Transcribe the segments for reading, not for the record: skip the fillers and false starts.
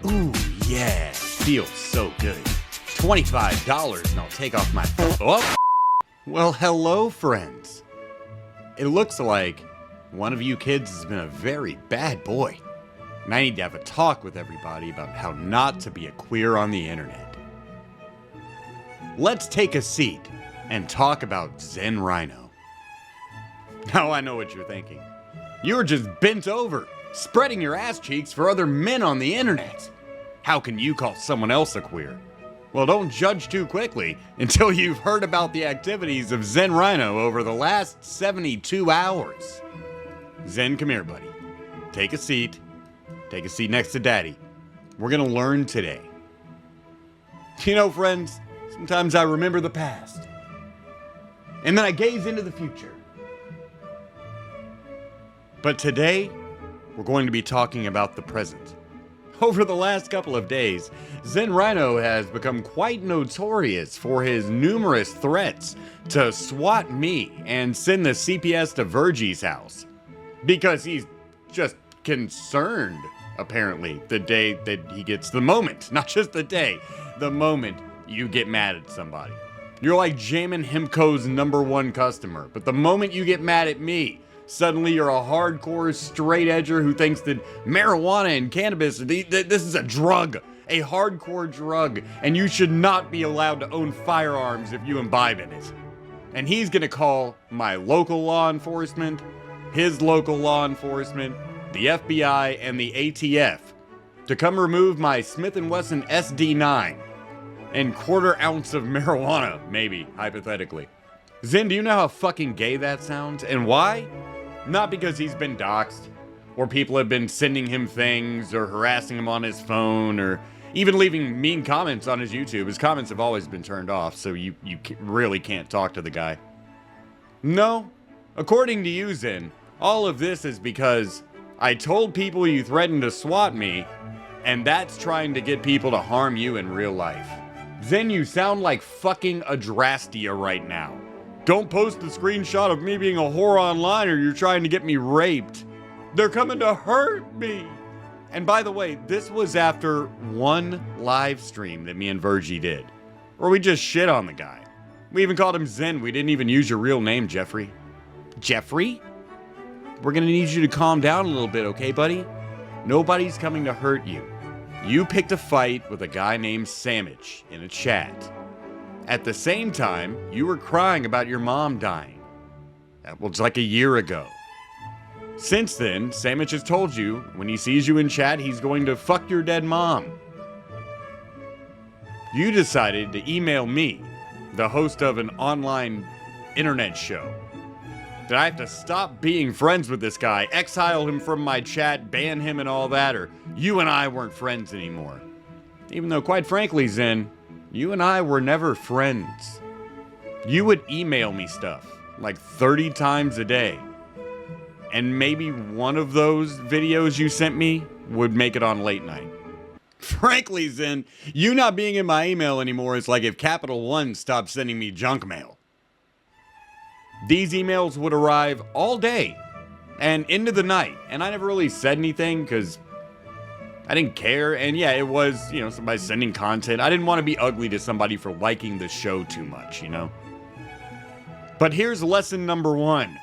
Ooh, yeah, feels so good. $25 and I'll take off my... Oh! Well, hello, friends. It looks like one of you kids has been a very bad boy. And I need to have a talk with everybody about how not to be a queer on the internet. Let's take a seat and talk about Zen Rhino. Now I know what you're thinking. You're just bent over, spreading your ass cheeks for other men on the internet. How can you call someone else a queer? Well, don't judge too quickly until you've heard about the activities of Zen Rhino over the last 72 hours. Zen, come here, buddy. Take a seat. Take a seat next to Daddy. We're gonna learn today. You know, friends, sometimes I remember the past. And then I gaze into the future. But today, we're going to be talking about the present. Over the last couple of days, Zen Rhino has become quite notorious for his numerous threats to SWAT me and send the CPS to Virgyy's house. Because he's just concerned, apparently, the day that he gets the moment. Not just the day, the moment you get mad at somebody. You're like Jamin Hemco's #1 customer, but the moment you get mad at me, suddenly you're a hardcore straight edger who thinks that marijuana and cannabis, this is a drug, a hardcore drug, and you should not be allowed to own firearms if you imbibe in it. And he's gonna call my local law enforcement, his local law enforcement, the FBI, and the ATF to come remove my Smith & Wesson SD9 and quarter ounce of marijuana, maybe, hypothetically. Zen, do you know how fucking gay that sounds? And why? Not because he's been doxxed, or people have been sending him things, or harassing him on his phone, or even leaving mean comments on his YouTube. His comments have always been turned off, so you really can't talk to the guy. No, according to you, Zen, all of this is because I told people you threatened to SWAT me, and that's trying to get people to harm you in real life. Zen, you sound like fucking Adrastia right now. Don't post the screenshot of me being a whore online or you're trying to get me raped. They're coming to hurt me. And by the way, this was after one live stream that me and Virgyy did, where we just shit on the guy. We even called him Zen. We didn't even use your real name, Jeffrey. Jeffrey? We're gonna need you to calm down a little bit, okay, buddy? Nobody's coming to hurt you. You picked a fight with a guy named Sandwich in a chat. At the same time, you were crying about your mom dying. That was like a year ago. Since then, Sandwich has told you, when he sees you in chat, he's going to fuck your dead mom. You decided to email me, the host of an online internet show, that I have to stop being friends with this guy, exile him from my chat, ban him and all that, or you and I weren't friends anymore. Even though, quite frankly, Zen, you and I were never friends. You would email me stuff like 30 times a day. And maybe one of those videos you sent me would make it on late night. Frankly, Zen, you not being in my email anymore is like if Capital One stopped sending me junk mail. These emails would arrive all day and into the night. And I never really said anything because I didn't care, and yeah, it was, somebody sending content. I didn't want to be ugly to somebody for liking the show too much, But here's lesson number 1.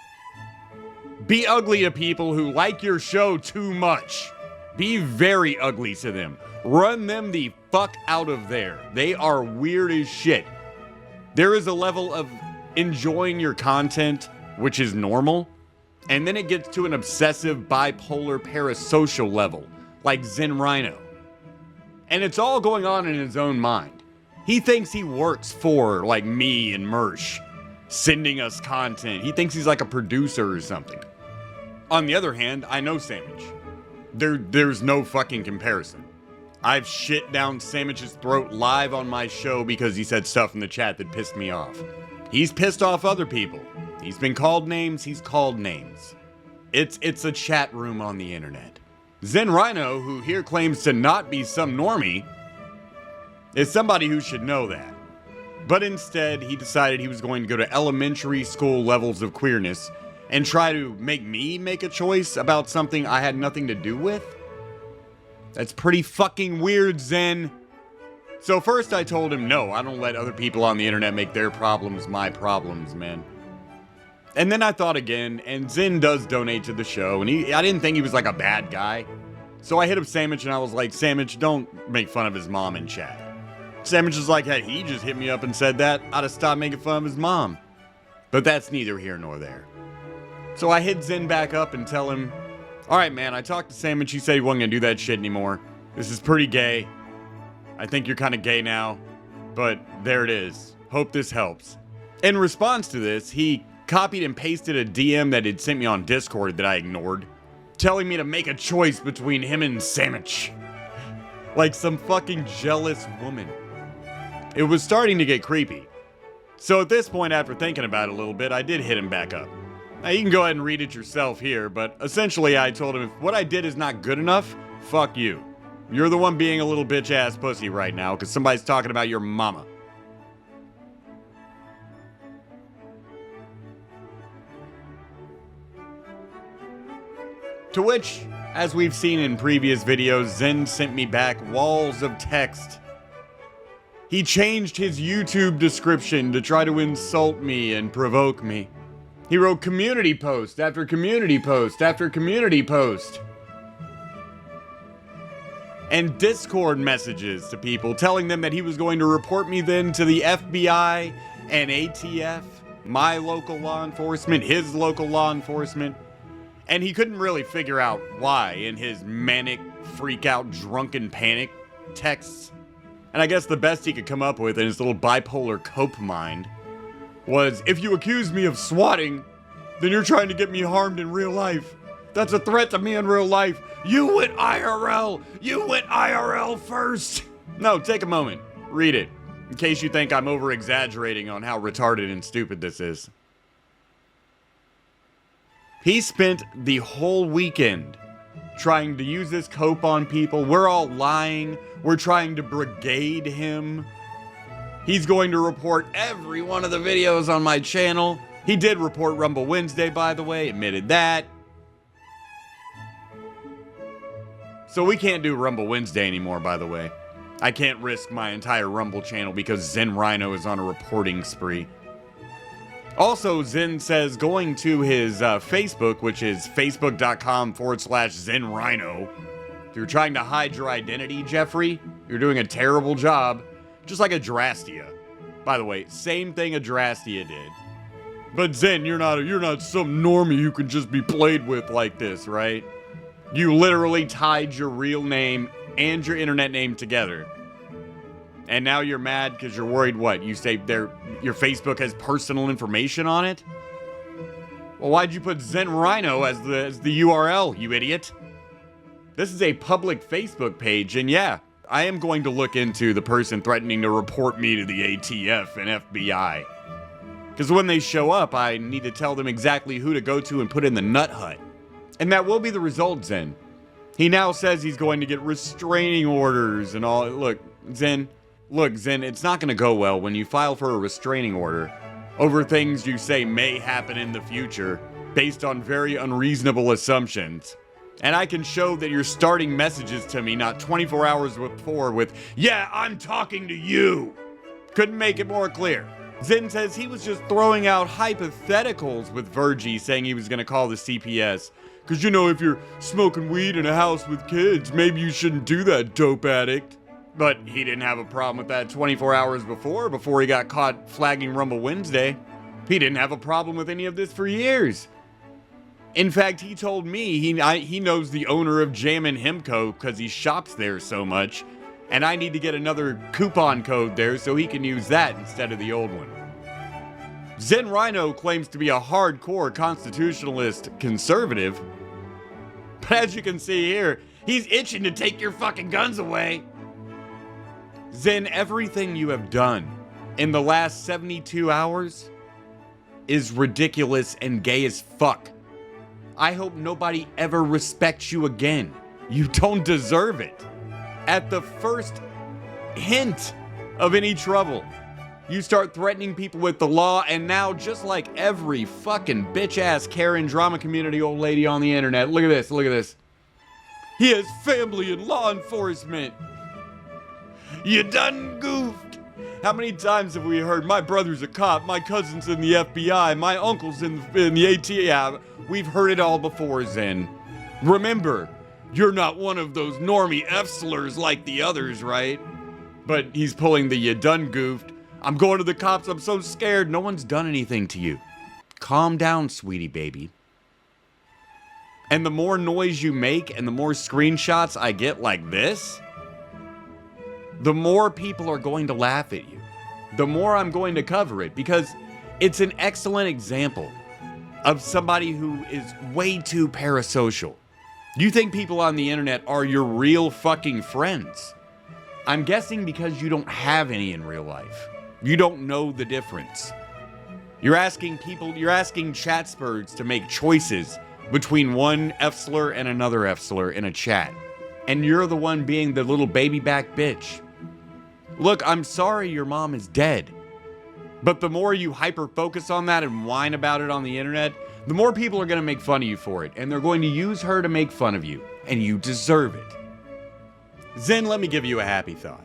Be ugly to people who like your show too much. Be very ugly to them. Run them the fuck out of there. They are weird as shit. There is a level of enjoying your content, which is normal, and then it gets to an obsessive bipolar parasocial level, like Zen Rhino. And it's all going on in his own mind. He thinks he works for, like, me and Mersh, sending us content. He thinks he's like a producer or something. On the other hand, I know Sandwich. There's no fucking comparison. I've shit down Sandwich's throat live on my show because he said stuff in the chat that pissed me off. He's pissed off other people. He's been called names, he's called names. It's a chat room on the internet. Zen Rhino, who here claims to not be some normie, is somebody who should know that. But instead, he decided he was going to go to elementary school levels of queerness and try to make me make a choice about something I had nothing to do with. That's pretty fucking weird, Zen. So first I told him, no, I don't let other people on the internet make their problems my problems, man. And then I thought again, and Zen does donate to the show, and I didn't think he was like a bad guy. So I hit up Sandwich and I was like, Sandwich, don't make fun of his mom in chat. Sandwich was like, hey, he just hit me up and said that. I'd have stopped making fun of his mom. But that's neither here nor there. So I hit Zen back up and tell him, alright man, I talked to Sandwich, he said he wasn't gonna do that shit anymore. This is pretty gay. I think you're kinda gay now. But there it is. Hope this helps. In response to this, he copied and pasted a DM that he'd sent me on Discord that I ignored, telling me to make a choice between him and Sandwich. Like some fucking jealous woman. It was starting to get creepy. So at this point, after thinking about it a little bit, I did hit him back up. Now you can go ahead and read it yourself here, but essentially I told him if what I did is not good enough, fuck you. You're the one being a little bitch ass pussy right now because somebody's talking about your mama. To which, as we've seen in previous videos, Zen sent me back walls of text. He changed his YouTube description to try to insult me and provoke me. He wrote community post after community post after community post. And Discord messages to people telling them that he was going to report me then to the FBI and ATF, my local law enforcement, his local law enforcement. And he couldn't really figure out why in his manic, freak-out, drunken panic texts. And I guess the best he could come up with in his little bipolar cope mind was, if you accuse me of swatting, then you're trying to get me harmed in real life. That's a threat to me in real life. You went IRL! You went IRL first! No, take a moment. Read it. In case you think I'm over-exaggerating on how retarded and stupid this is. He spent the whole weekend trying to use this cope on people. We're all lying. We're trying to brigade him. He's going to report every one of the videos on my channel. He did report Rumble Wednesday, by the way, admitted that. So we can't do Rumble Wednesday anymore, by the way. I can't risk my entire Rumble channel because Zen Rhino is on a reporting spree. Also, Zen says going to his Facebook, which is facebook.com/Zen Rhino. If you're trying to hide your identity, Jeffrey, you're doing a terrible job. Just like Adrastia. By the way, same thing Adrastia did. But Zen, you're not some normie who can just be played with like this, right? You literally tied your real name and your internet name together. And now you're mad because you're worried what? You say your Facebook has personal information on it? Well, why'd you put Zen Rhino as the URL, you idiot? This is a public Facebook page, and yeah, I am going to look into the person threatening to report me to the ATF and FBI. Because when they show up, I need to tell them exactly who to go to and put in the nut hut. And that will be the result, Zen. He now says he's going to get restraining orders and all. Look, Zen, it's not going to go well when you file for a restraining order over things you say may happen in the future based on very unreasonable assumptions. And I can show that you're starting messages to me not 24 hours before with, yeah, I'm talking to you. Couldn't make it more clear. Zen says he was just throwing out hypotheticals with Virgyy, saying he was going to call the CPS. Because, you know, if you're smoking weed in a house with kids, maybe you shouldn't do that, dope addict. But he didn't have a problem with that 24 hours before he got caught flagging Rumble Wednesday. He didn't have a problem with any of this for years. In fact, he told me he knows the owner of Jammin' Hemco because he shops there so much. And I need to get another coupon code there so he can use that instead of the old one. Zen Rhino claims to be a hardcore constitutionalist conservative. But as you can see here, he's itching to take your fucking guns away. Zen, everything you have done in the last 72 hours is ridiculous and gay as fuck. I hope nobody ever respects you again. You don't deserve it. At the first hint of any trouble, you start threatening people with the law, and now, just like every fucking bitch-ass Karen drama community old lady on the internet, look at this. He has family in law enforcement. You done goofed. How many times have we heard, my brother's a cop, my cousin's in the FBI, my uncle's in the ATF? We've heard it all before, Zen. Remember, you're not one of those normie F-slurs like the others, right? But he's pulling the you done goofed. I'm going to the cops, I'm so scared. No one's done anything to you. Calm down, sweetie baby. And the more noise you make and the more screenshots I get like this, the more people are going to laugh at you. The more I'm going to cover it, because it's an excellent example of somebody who is way too parasocial. You think people on the internet are your real fucking friends. I'm guessing because you don't have any in real life. You don't know the difference. You're asking chatspurgs to make choices between one F-slur and another F-slur in a chat. And you're the one being the little baby back bitch. Look, I'm sorry your mom is dead. But the more you hyper-focus on that and whine about it on the internet, the more people are going to make fun of you for it. And they're going to use her to make fun of you. And you deserve it. Zen, let me give you a happy thought.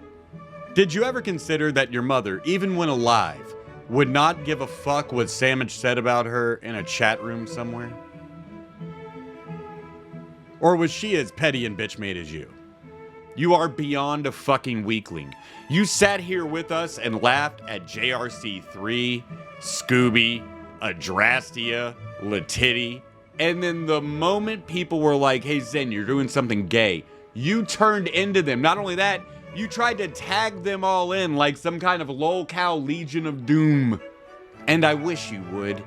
Did you ever consider that your mother, even when alive, would not give a fuck what Sandwich said about her in a chat room somewhere? Or was she as petty and bitch-made as you? You are beyond a fucking weakling. You sat here with us and laughed at JRC3, Scooby, Adrastia, Latitty, and then the moment people were like, hey Zen, you're doing something gay, you turned into them. Not only that, you tried to tag them all in like some kind of lol-cow Legion of Doom. And I wish you would.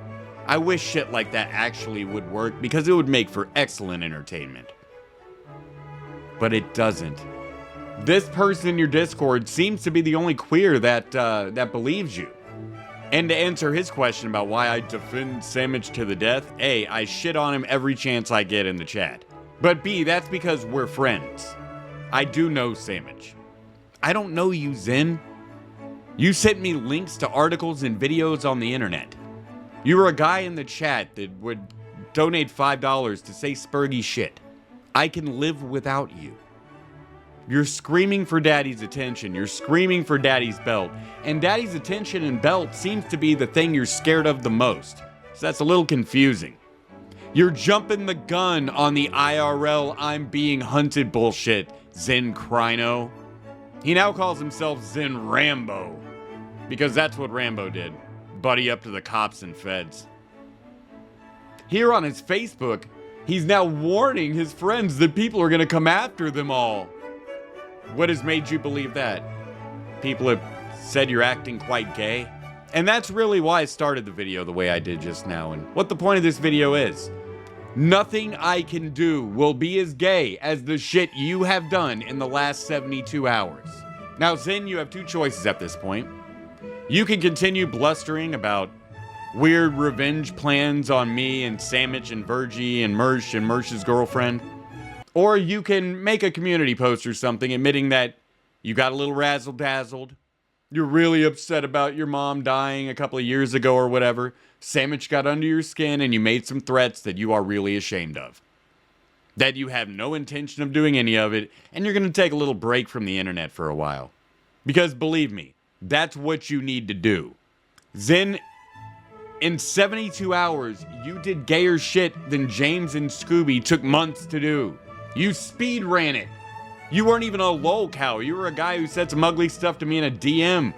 I wish shit like that actually would work, because it would make for excellent entertainment. But it doesn't. This person in your Discord seems to be the only queer that believes you. And to answer his question about why I defend Sandwich to the death, A, I shit on him every chance I get in the chat. But B, that's because we're friends. I do know Sandwich. I don't know you, Zen. You sent me links to articles and videos on the internet. You were a guy in the chat that would donate $5 to say spurgy shit. I can live without you. You're screaming for daddy's attention. You're screaming for daddy's belt. And daddy's attention and belt seems to be the thing you're scared of the most. So that's a little confusing. You're jumping the gun on the IRL I'm being hunted bullshit, Zen Rhino. He now calls himself Zen Rambo. Because that's what Rambo did. Buddy up to the cops and feds. Here on his Facebook, he's now warning his friends that people are going to come after them all. What has made you believe that? People have said you're acting quite gay. And that's really why I started the video the way I did just now, and what the point of this video is. Nothing I can do will be as gay as the shit you have done in the last 72 hours. Now, Zen, you have two choices at this point. You can continue blustering about weird revenge plans on me and Sandwich and Virgyy and Mersh's girlfriend. Or you can make a community post or something admitting that you got a little razzle-dazzled. You're really upset about your mom dying a couple of years ago or whatever. Sandwich got under your skin and you made some threats that you are really ashamed of. That you have no intention of doing any of it, and you're going to take a little break from the internet for a while. Because believe me, that's what you need to do. Zen, in 72 hours, you did gayer shit than James and Scooby took months to do. You speed ran it. You weren't even a lol cow. You were a guy who said some ugly stuff to me in a DM.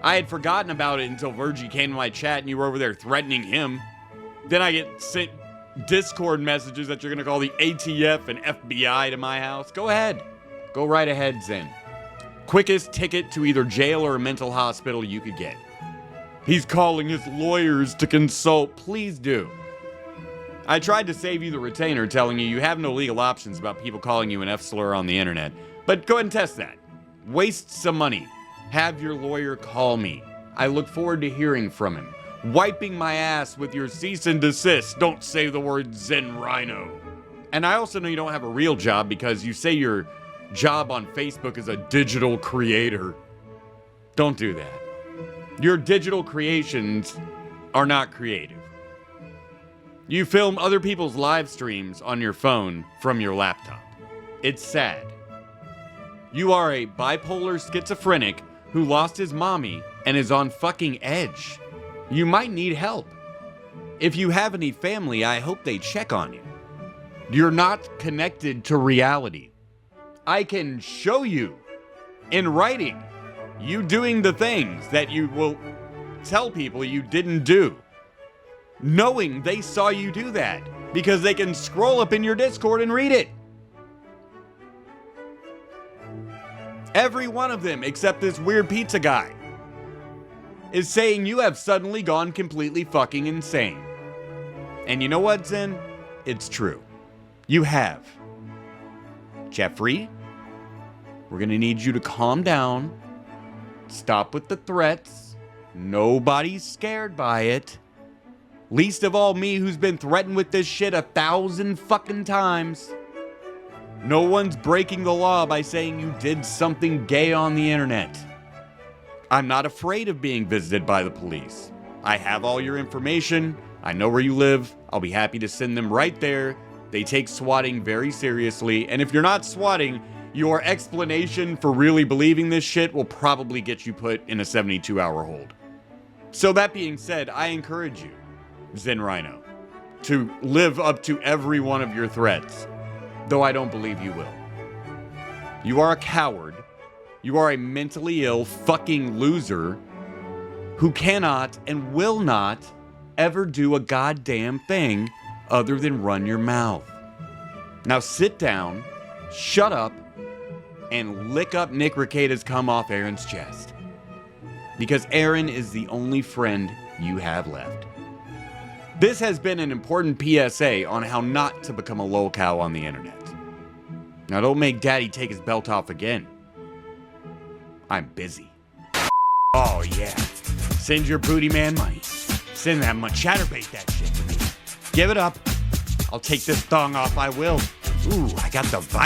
I had forgotten about it until Virgyy came to my chat and you were over there threatening him. Then I get sent Discord messages that you're going to call the ATF and FBI to my house. Go ahead. Go right ahead, Zen. Quickest ticket to either jail or a mental hospital you could get. He's calling his lawyers to consult. Please do. I tried to save you the retainer telling you have no legal options about people calling you an F-slur on the internet. But go ahead and test that. Waste some money. Have your lawyer call me. I look forward to hearing from him. Wiping my ass with your cease and desist. Don't say the word Zen Rhino. And I also know you don't have a real job because you say your job on Facebook is a digital creator. Don't do that. Your digital creations are not creative. You film other people's live streams on your phone from your laptop. It's sad. You are a bipolar schizophrenic who lost his mommy and is on fucking edge. You might need help. If you have any family, I hope they check on you. You're not connected to reality. I can show you in writing you doing the things that you will tell people you didn't do, knowing they saw you do that because they can scroll up in your Discord and read it. Every one of them, except this weird pizza guy, is saying you have suddenly gone completely fucking insane. And you know what, Zen? It's true. You have. Jeffrey, we're gonna need you to calm down. Stop with the threats. Nobody's scared by it. Least of all me, who's been threatened with this shit 1,000 fucking times. No one's breaking the law by saying you did something gay on the internet. I'm not afraid of being visited by the police. I have all your information. I know where you live. I'll be happy to send them right there. They take swatting very seriously. And if you're not swatting, your explanation for really believing this shit will probably get you put in a 72-hour hold. So that being said, I encourage you, Zen Rhino, to live up to every one of your threats. Though I don't believe you will. You are a coward. You are a mentally ill fucking loser who cannot and will not ever do a goddamn thing other than run your mouth. Now sit down, shut up, and lick up Nick Rekieta's cum off Aaron's chest. Because Aaron is the only friend you have left. This has been an important PSA on how not to become a lolcow on the internet. Now don't make Daddy take his belt off again. I'm busy. Oh yeah. Send your booty man money. Send that chatterbait that shit to me. Give it up. I'll take this thong off, I will. Ooh, I got the vibe.